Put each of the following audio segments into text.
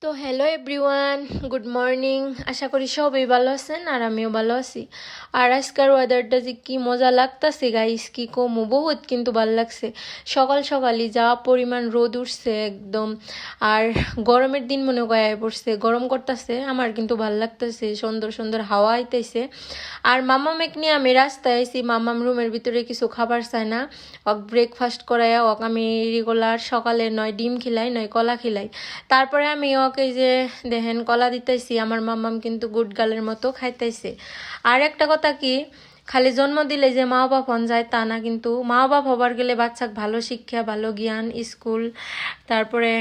তো hello everyone, good morning. আশা করি সবাই ভালো আছেন আর আমিও ভালো আছি। আর আজকের ওয়েদারটা যে কি মজা লাগতাছে গাইস, কি কমু, বহুত কিন্তু ভালো লাগছে। সকাল সকালই যা পরিমাণ রোদ উঠছে একদম। আর গরমের দিন মনে করায় পড়ছে, গরম করতেছে, আমার কিন্তু ভালো লাগতেছে, সুন্দর সুন্দর হাওয়া আইতেছে। আর মামামেক নিয়ে আমি রাস্তায় আইছি। মামাম রুমের ভিতরে কিছু খাবার চায় না, ওক ব্রেকফাস্ট করাইয়া ওক আমি রেগুলার সকালে নয় ডিম খিলাই নয় কলা খিলাই। তারপরে আমি ওকে যে দেখেন কলা দিতেছি, আমার মাম্মাম কিন্তু গুড গার্লের মতো খাইতেছে। আর একটা কথা কি, খালি জন্ম দিলে যে মা বাপ হন যায় তা না, কিন্তু মা বাপ হবার গেলে বাচ্চাকে ভালো শিক্ষা, ভালো জ্ঞান, স্কুল, তারপরে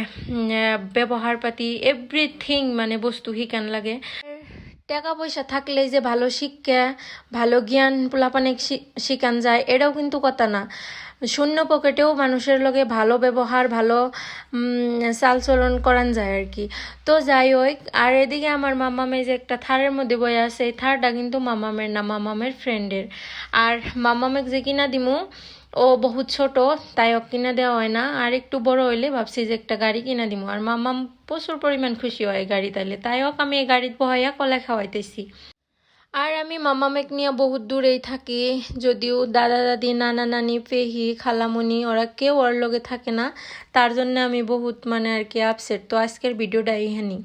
ব্যবহার পাতি এভরিথিং মানে বস্তু শিকান লাগে। টাকা পয়সা থাকলে যে ভালো শিক্ষা, ভালো জ্ঞান পোলাপানে শিখান যায় এটাও কিন্তু কথা না। শূন্য পকেটেও মানুষের লগে ভালো ব্যবহার, ভালো চালচলন করান যায় আর কি। তো যাই হোক, আর এদিকে আমার মামামে যে একটা থারের মধ্যে বয়ে আছে, এই থারটা কিন্তু মামামের না, মামামের ফ্রেন্ডের। আর মামামেক যে কিনা দিমু ও বহুত ছোট, তাই ও কিনা দেওয়া হয় না। আর একটু বড় হইলে ভাবছি যে একটা গাড়ি কিনা দিমু। আর মামাম প্রচুর পরিমাণ খুশি হয় গাড়ি তাইলে, তাই হোক আমি এই গাড়িতে বহাইয়া কলা খাওয়াইতেছি। আর আমি মামামেক নিয়ে বহুত দূরেই থাকি, যদিও দাদা দাদি, নানা নানি, পেহি, খালামুনি ওরা কেউ ওর লগে থাকে না। তার জন্য আমি বহুত মানে আর কি আপসেট। তো আজকের ভিডিওটা এইখানেই।